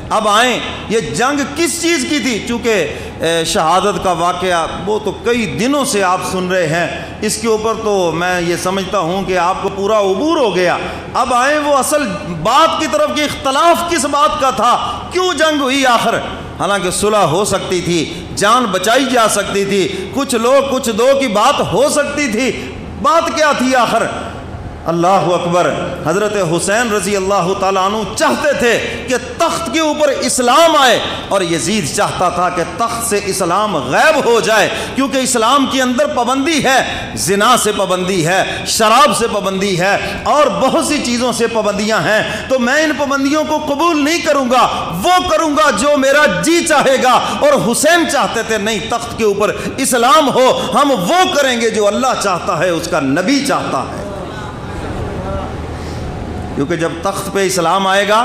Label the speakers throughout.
Speaker 1: اب آئیں یہ جنگ کس چیز کی تھی؟ چونکہ شہادت کا واقعہ وہ تو کئی دنوں سے آپ سن رہے ہیں، اس کے اوپر تو میں یہ سمجھتا ہوں کہ آپ کو پورا عبور ہو گیا۔ اب آئیں وہ اصل بات کی طرف کہ اختلاف کس بات کا تھا، کیوں جنگ ہوئی آخر؟ حالانکہ صلح ہو سکتی تھی، جان بچائی جا سکتی تھی، کچھ لوگ کچھ دو کی بات ہو سکتی تھی، بات کیا تھی آخر؟ اللہ اکبر۔ حضرت حسین رضی اللہ تعالیٰ عنہ چاہتے تھے کہ تخت کے اوپر اسلام آئے، اور یزید چاہتا تھا کہ تخت سے اسلام غائب ہو جائے، کیونکہ اسلام کے اندر پابندی ہے، زنا سے پابندی ہے، شراب سے پابندی ہے، اور بہت سی چیزوں سے پابندیاں ہیں۔ تو میں ان پابندیوں کو قبول نہیں کروں گا، وہ کروں گا جو میرا جی چاہے گا۔ اور حسین چاہتے تھے نہیں، تخت کے اوپر اسلام ہو، ہم وہ کریں گے جو اللہ چاہتا ہے، اس کا نبی چاہتا ہے۔ کیونکہ جب تخت پہ اسلام آئے گا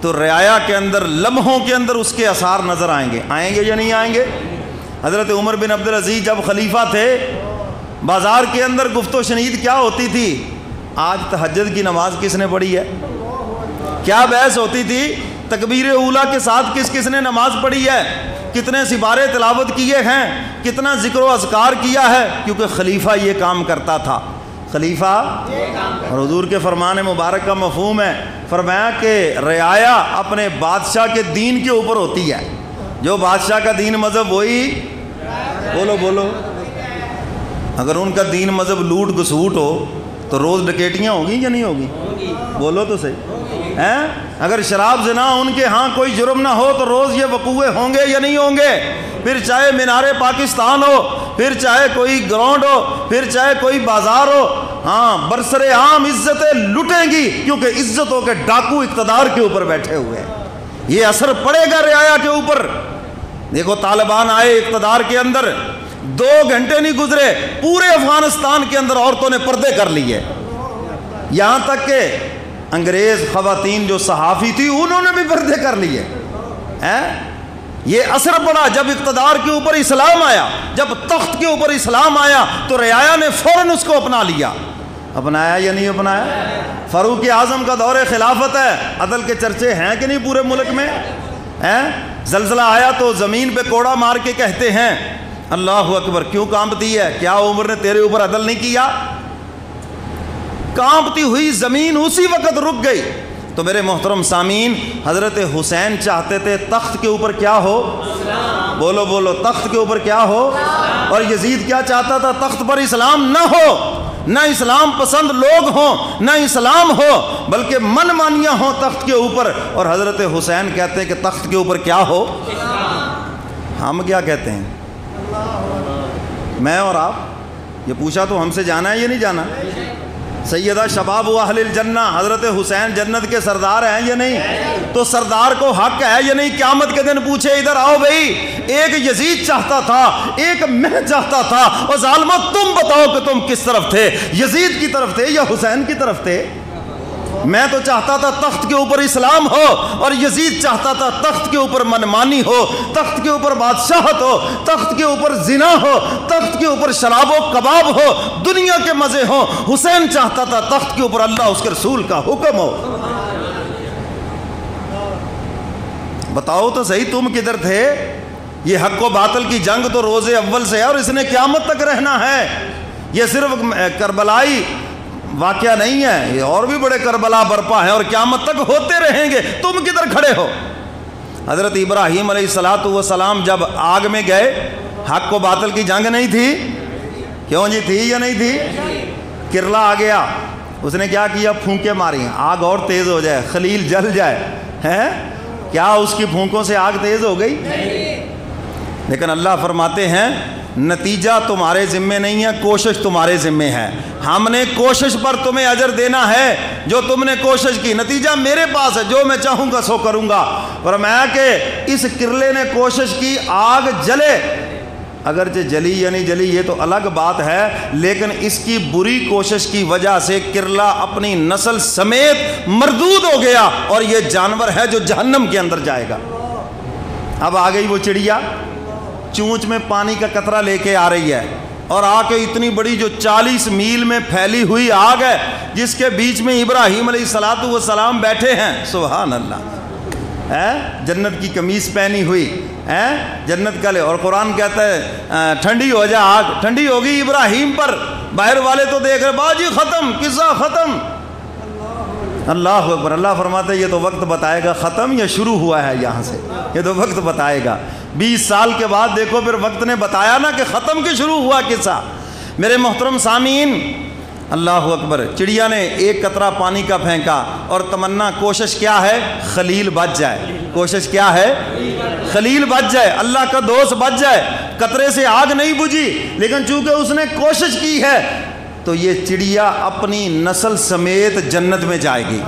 Speaker 1: تو رعایا کے اندر لمحوں کے اندر اس کے اثار نظر آئیں گے یا نہیں آئیں گے؟ حضرت عمر بن عبدالعزیز جب خلیفہ تھے، بازار کے اندر گفت و شنید کیا ہوتی تھی؟ آج تہجد کی نماز کس نے پڑھی ہے؟ کیا بحث ہوتی تھی؟ تکبیر اولیٰ کے ساتھ کس کس نے نماز پڑھی ہے؟ کتنے سپارے تلاوت کیے ہیں؟ کتنا ذکر و اذکار کیا ہے؟ کیونکہ خلیفہ یہ کام کرتا تھا۔ خلیفہ اور حضور کے فرمان مبارک کا مفہوم ہے، فرمایا کہ رعایا اپنے بادشاہ کے دین کے اوپر ہوتی ہے، جو بادشاہ کا دین مذہب وہی بولو اگر ان کا دین مذہب لوٹ گسوٹ ہو تو روز ڈکیٹیاں ہوگی یا نہیں ہوگی؟ بولو تو صحیح ہیں۔ اگر شراب زنا ان کے ہاں کوئی جرم نہ ہو تو روز یہ وقوعے ہوں گے یا نہیں ہوں گے؟ پھر چاہے مینار پاکستان ہو، پھر چاہے کوئی گراؤنڈ ہو، پھر چاہے کوئی بازار ہو، ہاں برسر عام عزتیں لٹیں گی، کیونکہ عزتوں کے ڈاکو اقتدار کے اوپر بیٹھے ہوئے ہیں۔ یہ اثر پڑے گا رعایا کے اوپر۔ دیکھو طالبان آئے اقتدار کے اندر، 2 گھنٹے نہیں گزرے پورے افغانستان کے اندر عورتوں نے پردے کر لیے، یہاں تک کہ انگریز خواتین جو صحافی تھی انہوں نے بھی پردے کر لیے۔ یہ اثر پڑا جب اقتدار کے اوپر اسلام آیا، جب تخت کے اوپر اسلام آیا تو رعایا نے فوراً اس کو اپنا لیا۔ اپنایا یا نہیں اپنایا؟ فاروق اعظم کا دور خلافت ہے، عدل کے چرچے ہیں کہ نہیں پورے ملک میں؟ زلزلہ آیا تو زمین پہ کوڑا مار کے کہتے ہیں اللہ اکبر، کیوں کانپتی ہے؟ کیا عمر نے تیرے اوپر عدل نہیں کیا؟ کانپتی ہوئی زمین اسی وقت رک گئی۔ تو میرے محترم سامعین، حضرت حسین چاہتے تھے تخت کے اوپر کیا ہو؟ بولو تخت کے اوپر کیا ہو؟ اور یزید کیا چاہتا تھا؟ تخت پر اسلام نہ ہو، نہ اسلام پسند لوگ ہوں، نہ اسلام ہو، بلکہ من مانیاں ہوں تخت کے اوپر۔ اور حضرت حسین کہتے ہیں کہ تخت کے اوپر کیا ہو؟ ہم کیا کہتے ہیں؟ میں اور آپ، یہ پوچھا تو ہم سے جانا ہے یا نہیں جانا؟ سیدہ شباب و اہل الجنہ حضرت حسین جنت کے سردار ہیں یا نہیں؟ تو سردار کو حق ہے یا نہیں قیامت کے دن پوچھے ادھر آؤ بھئی، ایک یزید چاہتا تھا، ایک میں چاہتا تھا، اور ظالمہ تم بتاؤ کہ تم کس طرف تھے؟ یزید کی طرف تھے یا حسین کی طرف تھے؟ میں تو چاہتا تھا تخت کے اوپر اسلام ہو، اور یزید چاہتا تھا تخت کے اوپر منمانی ہو، تخت کے اوپر بادشاہت ہو، تخت کے اوپر زنا ہو، تخت کے اوپر شراب و کباب ہو، دنیا کے مزے ہوں۔ حسین چاہتا تھا تخت کے اوپر اللہ اس کے رسول کا حکم ہو۔ بتاؤ تو صحیح تم کدھر تھے؟ یہ حق و باطل کی جنگ تو روز اول سے ہے اور اس نے قیامت تک رہنا ہے۔ یہ صرف کربلائی واقعہ نہیں ہے، یہ اور بھی بڑے کربلا برپا ہیں اور قیامت تک ہوتے رہیں گے۔ تم کدھر کھڑے ہو؟ حضرت ابراہیم علیہ السلام جب آگ میں گئے، حق و باطل کی جنگ نہیں تھی؟ کیوں جی تھی یا نہیں تھی؟ کرلا آ گیا، اس نے کیا کیا؟ پھونکے ماری، آگ اور تیز ہو جائے، خلیل جل جائے، ہیں؟ کیا اس کی پھونکوں سے آگ تیز ہو گئی؟ لیکن اللہ فرماتے ہیں نتیجہ تمہارے ذمے نہیں ہے، کوشش تمہارے ذمے ہے۔ ہم نے کوشش پر تمہیں اجر دینا ہے، جو تم نے کوشش کی، نتیجہ میرے پاس ہے، جو میں چاہوں گا سو کروں گا۔ فرمایا کہ اس کرلے نے کوشش کی، آگ جلے، اگرچہ جلی یا نہیں جلی یہ تو الگ بات ہے، لیکن اس کی بری کوشش کی وجہ سے کرلا اپنی نسل سمیت مردود ہو گیا، اور یہ جانور ہے جو جہنم کے اندر جائے گا۔ اب آ گئی وہ چڑیا، چونچ میں پانی کا قطرہ لے کے آ رہی ہے، اور آ کے اتنی بڑی جو 40 میل میں پھیلی ہوئی آگ ہے، جس کے بیچ میں ابراہیم علیہ السلام بیٹھے ہیں، سبحان اللہ۔ جنت کی قمیص پہنی ہوئی جنت کا لے، اور قرآن کہتا ہے ٹھنڈی ہو جا آگ، ٹھنڈی ہوگی ابراہیم پر، باہر والے تو دیکھ رہے باجی ختم، قصہ ختم۔ اللہ اکبر۔ اللہ فرماتا ہے یہ تو وقت بتائے گا ختم یا شروع ہوا ہے، یہاں سے یہ تو وقت بتائے گا۔ 20 سال کے بعد دیکھو پھر وقت نے بتایا نا کہ ختم کے شروع ہوا قصہ۔ میرے محترم سامعین، اللہ اکبر، چڑیا نے ایک قطرہ پانی کا پھینکا اور تمنا کوشش کیا ہے؟ خلیل بچ جائے۔ کوشش کیا ہے؟ خلیل بچ جائے، اللہ کا دوست بچ جائے۔ قطرے سے آگ نہیں بجھی، لیکن چونکہ اس نے کوشش کی ہے تو یہ چڑیا اپنی نسل سمیت جنت میں جائے گی۔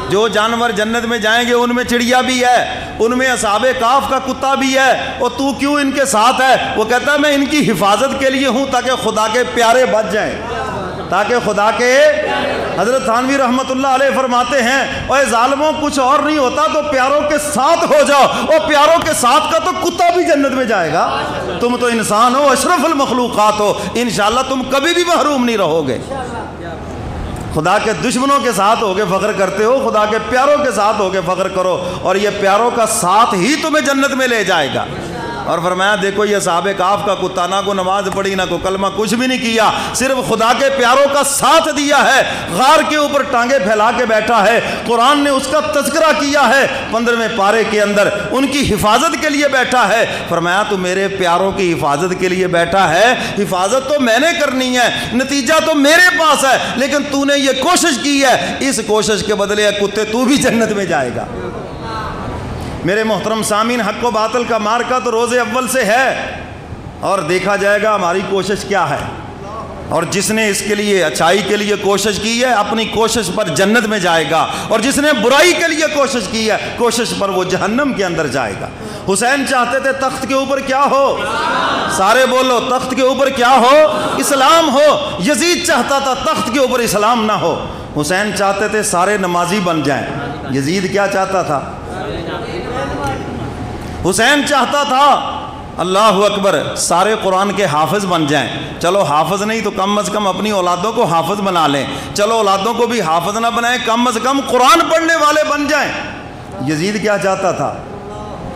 Speaker 1: جو جانور جنت میں جائیں گے ان میں چڑیا بھی ہے، ان میں اصحاب کہف کا کتا بھی ہے۔ اور تو کیوں ان کے ساتھ ہے؟ وہ کہتا ہے میں ان کی حفاظت کے لیے ہوں تاکہ خدا کے پیارے بچ جائیں، تاکہ خدا کے۔ حضرت تھانوی رحمت اللہ علیہ فرماتے ہیں اے ظالموں کچھ اور نہیں ہوتا تو پیاروں کے ساتھ ہو جاؤ، اور پیاروں کے ساتھ کا تو کتا بھی جنت میں جائے گا۔ تم تو انسان ہو، اشرف المخلوقات ہو، انشاءاللہ تم کبھی بھی محروم نہیں رہو گے۔ خدا کے دشمنوں کے ساتھ ہو کے فخر کرتے ہو، خدا کے پیاروں کے ساتھ ہو کے فخر کرو، اور یہ پیاروں کا ساتھ ہی تمہیں جنت میں لے جائے گا۔ اور فرمایا دیکھو یہ اصحاب کہف کا کتا نہ کو نماز پڑھی نہ کو کلمہ، کچھ بھی نہیں کیا، صرف خدا کے پیاروں کا ساتھ دیا ہے، غار کے اوپر ٹانگیں پھیلا کے بیٹھا ہے۔ قرآن نے اس کا تذکرہ کیا ہے 15ویں پارے کے اندر، ان کی حفاظت کے لیے بیٹھا ہے۔ فرمایا تو میرے پیاروں کی حفاظت کے لیے بیٹھا ہے، حفاظت تو میں نے کرنی ہے، نتیجہ تو میرے پاس ہے، لیکن تو نے یہ کوشش کی ہے، اس کوشش کے بدلے کتے تو بھی جنت میں جائے گا۔ میرے محترم سامعین، حق و باطل کا مارکا تو روز اول سے ہے، اور دیکھا جائے گا ہماری کوشش کیا ہے۔ اور جس نے اس کے لیے اچھائی کے لیے کوشش کی ہے اپنی کوشش پر جنت میں جائے گا، اور جس نے برائی کے لیے کوشش کی ہے کوشش پر وہ جہنم کے اندر جائے گا۔ حسین چاہتے تھے تخت کے اوپر کیا ہو؟ سارے بولو، تخت کے اوپر کیا ہو؟ اسلام ہو۔ یزید چاہتا تھا تخت کے اوپر اسلام نہ ہو۔ حسین چاہتے تھے سارے نمازی بن جائیں، یزید کیا چاہتا تھا؟ حسین چاہتا تھا اللہ اکبر سارے قرآن کے حافظ بن جائیں۔ چلو حافظ نہیں تو کم از کم اپنی اولادوں کو حافظ بنا لیں، چلو اولادوں کو بھی حافظ نہ بنائیں، کم از کم قرآن پڑھنے والے بن جائیں۔ یزید کیا چاہتا تھا؟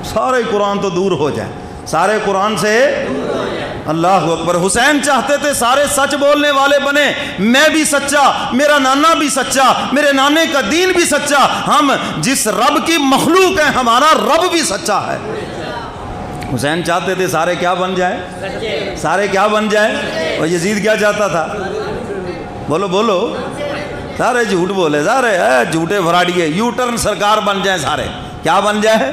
Speaker 1: سارے قرآن تو دور ہو جائیں، سارے قرآن سے اللہ اکبر۔ حسین چاہتے تھے سارے سچ بولنے والے بنے، میں بھی سچا، میرا نانا بھی سچا، میرے نانے کا دین بھی سچا، ہم جس رب کی مخلوق ہیں ہمارا رب بھی سچا ہے۔ حسین چاہتے تھے سارے کیا بن جائیں؟ سارے کیا بن جائیں؟ اور یزید کیا چاہتا تھا؟ بولو بولو، سارے جھوٹ بولے، سارے جھوٹے بھراڑیے، یو ٹرن سرکار بن جائیں، سارے کیا بن جائے؟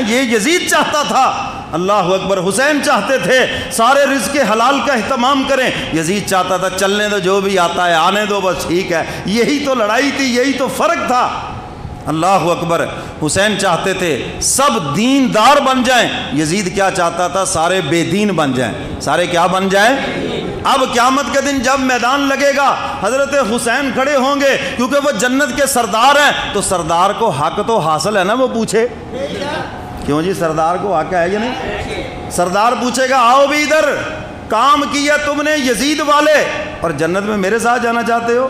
Speaker 1: یہ یزید چاہتا تھا۔ اللہ اکبر۔ حسین چاہتے تھے سارے رزق حلال کا اہتمام کریں، یزید چاہتا تھا چلنے دو، جو بھی آتا ہے آنے دو، بس ٹھیک ہے۔ یہی تو لڑائی تھی، یہی تو فرق تھا۔ اللہ اکبر۔ حسین چاہتے تھے سب دیندار بن جائیں، یزید کیا چاہتا تھا؟ سارے بے دین بن جائیں، سارے کیا بن جائیں؟ اب قیامت کے دن جب میدان لگے گا حضرت حسین کھڑے ہوں گے، کیونکہ وہ جنت کے سردار ہیں، تو سردار کو حق تو حاصل ہے نا، وہ پوچھے کیوں جی سردار کو حق ہے یا نہیں؟ سردار پوچھے گا آؤ بھی ادھر، کام کیا تم نے یزید والے اور جنت میں میرے ساتھ جانا چاہتے ہو؟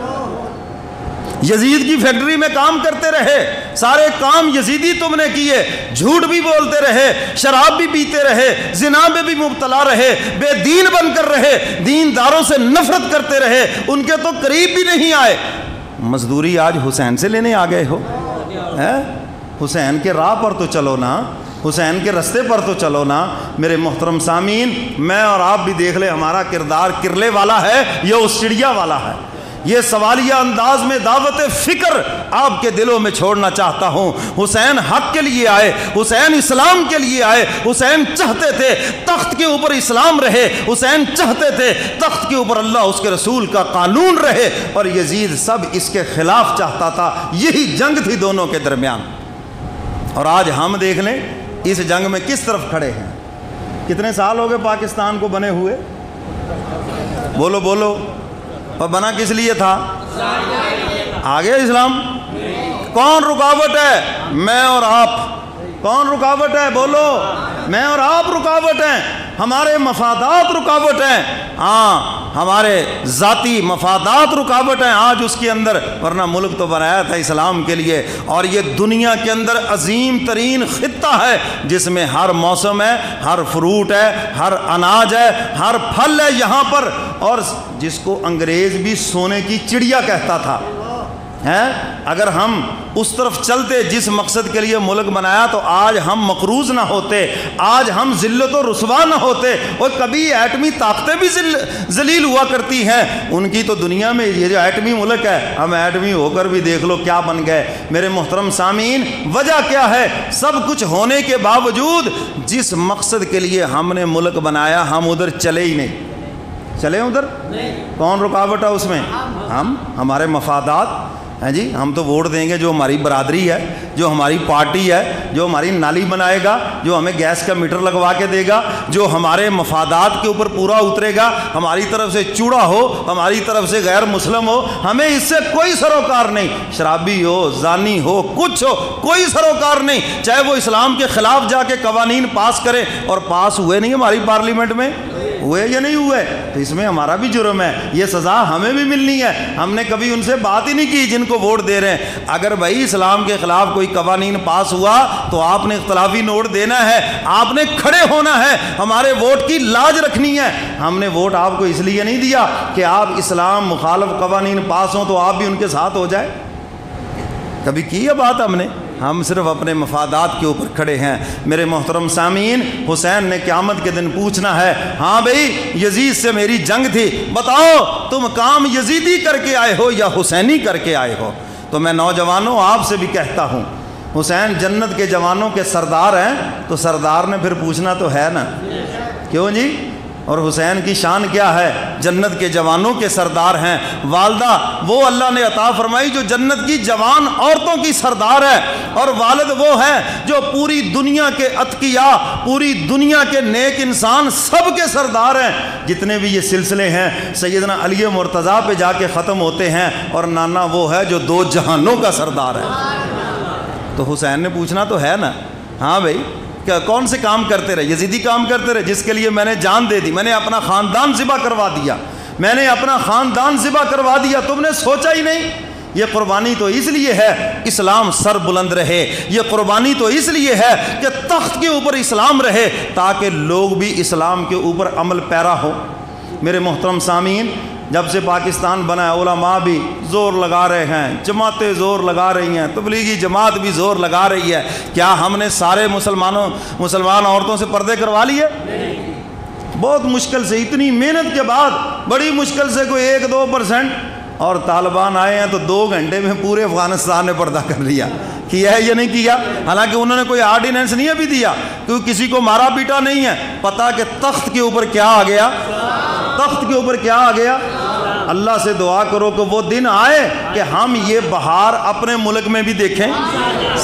Speaker 1: یزید کی فیکٹری میں کام کرتے رہے، سارے کام یزیدی تم نے کیے، جھوٹ بھی بولتے رہے، شراب بھی پیتے رہے، زنا میں بھی مبتلا رہے، بے دین بن کر رہے، دینداروں سے نفرت کرتے رہے، ان کے تو قریب بھی نہیں آئے، مزدوری آج حسین سے لینے آ گئے ہو؟ حسین کے راہ پر تو چلو نا، حسین کے رستے پر تو چلو نا۔ میرے محترم سامعین، میں اور آپ بھی دیکھ لیں ہمارا کردار کرلے والا ہے یا اس چڑیا والا ہے۔ یہ سوالیہ انداز میں دعوت فکر آپ کے دلوں میں چھوڑنا چاہتا ہوں۔ حسین حق کے لیے آئے، حسین اسلام کے لیے آئے، حسین چاہتے تھے تخت کے اوپر اسلام رہے، حسین چاہتے تھے تخت کے اوپر اللہ اس کے رسول کا قانون رہے، اور یزید سب اس کے خلاف چاہتا تھا۔ یہی جنگ تھی دونوں کے درمیان، اور آج ہم دیکھ لیں اس جنگ میں کس طرف کھڑے ہیں۔ کتنے سال ہو گئے پاکستان کو بنے ہوئے؟ بولو بولو، اور بنا کس لیے تھا؟ آگے اسلام۔ کون رکاوٹ ہے؟ میں اور آپ۔ کون رکاوٹ ہے؟ بولو، میں اور آپ رکاوٹ ہیں، ہمارے مفادات رکاوٹ ہیں۔ ہاں، ہمارے ذاتی مفادات رکاوٹ ہیں آج اس کے اندر، ورنہ ملک تو بنایا تھا اسلام کے لیے۔ اور یہ دنیا کے اندر عظیم ترین خطہ ہے جس میں ہر موسم ہے، ہر فروٹ ہے، ہر اناج ہے، ہر پھل ہے یہاں پر، اور جس کو انگریز بھی سونے کی چڑیا کہتا تھا ہیں۔ اگر ہم اس طرف چلتے جس مقصد کے لیے ملک بنایا تو آج ہم مقروض نہ ہوتے، آج ہم ذلت و رسوا نہ ہوتے۔ اور کبھی ایٹمی طاقتیں بھی ذلیل ہوا کرتی ہیں، ان کی تو دنیا میں یہ جو ایٹمی ملک ہے، ہم ایٹمی ہو کر بھی دیکھ لو کیا بن گئے۔ میرے محترم سامعین، وجہ کیا ہے؟ سب کچھ ہونے کے باوجود جس مقصد کے لیے ہم نے ملک بنایا ہم ادھر چلے ہی نہیں۔ چلے ادھر؟ کون رکاوٹ ہے اس میں؟ ہم، ہمارے مفادات ہیں جی۔ ہم تو ووٹ دیں گے جو ہماری برادری ہے، جو ہماری پارٹی ہے، جو ہماری نالی بنائے گا، جو ہمیں گیس کا میٹر لگوا کے دے گا، جو ہمارے مفادات کے اوپر پورا اترے گا، ہماری طرف سے چوڑا ہو، ہماری طرف سے غیر مسلم ہو، ہمیں اس سے کوئی سروکار نہیں۔ شرابی ہو، زانی ہو، کچھ ہو، کوئی سروکار نہیں، چاہے وہ اسلام کے خلاف جا کے قوانین پاس کرے، اور پاس ہوئے نہیں ہماری پارلیمنٹ میں، ہوئے یا نہیں ہوئے، تو اس میں ہمارا بھی جرم ہے، یہ سزا ہمیں بھی ملنی ہے۔ ہم نے کبھی ان سے بات ہی نہیں کی جن کو ووٹ دے رہے ہیں۔ اگر بھائی اسلام کے خلاف کوئی قوانین پاس ہوا تو آپ نے اختلافی نوٹ دینا ہے، آپ نے کھڑے ہونا ہے، ہمارے ووٹ کی لاج رکھنی ہے۔ ہم نے ووٹ آپ کو اس لیے نہیں دیا کہ آپ اسلام مخالف قوانین پاس ہوں تو آپ بھی ان کے ساتھ ہو جائے، کبھی کی ہے بات ہم نے؟ ہم صرف اپنے مفادات کے اوپر کھڑے ہیں۔ میرے محترم سامعین، حسین نے قیامت کے دن پوچھنا ہے، ہاں بھئی یزید سے میری جنگ تھی، بتاؤ تم کام یزیدی کر کے آئے ہو یا حسینی کر کے آئے ہو؟ تو میں نوجوانوں آپ سے بھی کہتا ہوں، حسین جنت کے جوانوں کے سردار ہیں، تو سردار نے پھر پوچھنا تو ہے نا، کیوں جی؟ اور حسین کی شان کیا ہے؟ جنت کے جوانوں کے سردار ہیں۔ والدہ وہ اللہ نے عطا فرمائی جو جنت کی جوان عورتوں کی سردار ہے، اور والد وہ ہے جو پوری دنیا کے اتقیاء، پوری دنیا کے نیک انسان سب کے سردار ہیں۔ جتنے بھی یہ سلسلے ہیں سیدنا علی مرتضیٰ پہ جا کے ختم ہوتے ہیں، اور نانا وہ ہے جو دو جہانوں کا سردار ہے۔ تو حسین نے پوچھنا تو ہے نا، ہاں بھائی کہ کون سے کام کرتے رہے؟ یزیدی کام کرتے رہے جس کے لیے میں نے جان دے دی، میں نے اپنا خاندان ذبح کروا دیا، میں نے اپنا خاندان ذبح کروا دیا، تم نے سوچا ہی نہیں۔ یہ قربانی تو اس لیے ہے اسلام سر بلند رہے، یہ قربانی تو اس لیے ہے کہ تخت کے اوپر اسلام رہے تاکہ لوگ بھی اسلام کے اوپر عمل پیرا ہو۔ میرے محترم سامعین، جب سے پاکستان بنا ہے علماء بھی زور لگا رہے ہیں، جماعتیں زور لگا رہی ہیں، تبلیغی جماعت بھی زور لگا رہی ہے۔ کیا ہم نے سارے مسلمان عورتوں سے پردے کروا لیے؟ بہت مشکل سے، اتنی محنت کے بعد بڑی مشکل سے کوئی 1-2%، اور طالبان آئے ہیں تو 2 گھنٹے میں پورے افغانستان نے پردہ کر لیا۔ کیا ہے یا نہیں کیا؟ حالانکہ انہوں نے کوئی آرڈیننس نہیں ابھی دیا، کیونکہ کسی کو مارا پیٹا نہیں ہے، پتہ کہ تخت کے اوپر کیا آ گیا، تخت کے اوپر کیا آ گیا۔ اللہ سے دعا کرو کہ وہ دن آئے کہ ہم یہ بہار اپنے ملک میں بھی دیکھیں،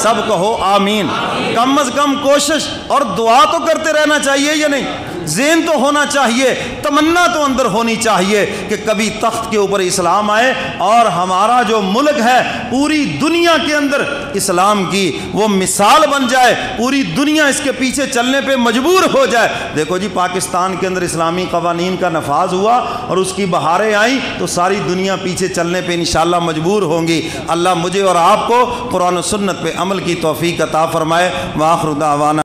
Speaker 1: سب کہو آمین۔ کم از کم کوشش اور دعا تو کرتے رہنا چاہیے یا نہیں؟ ذہن تو ہونا چاہیے، تمنا تو اندر ہونی چاہیے کہ کبھی تخت کے اوپر اسلام آئے اور ہمارا جو ملک ہے پوری دنیا کے اندر اسلام کی وہ مثال بن جائے، پوری دنیا اس کے پیچھے چلنے پہ مجبور ہو جائے۔ دیکھو جی، پاکستان کے اندر اسلامی قوانین کا نفاذ ہوا اور اس کی بہاریں آئیں تو ساری دنیا پیچھے چلنے پہ انشاءاللہ مجبور ہوں گی۔ اللہ مجھے اور آپ کو قرآن و سنت پہ عمل کی توفیق عطا فرمائے۔ وآخر دعوانا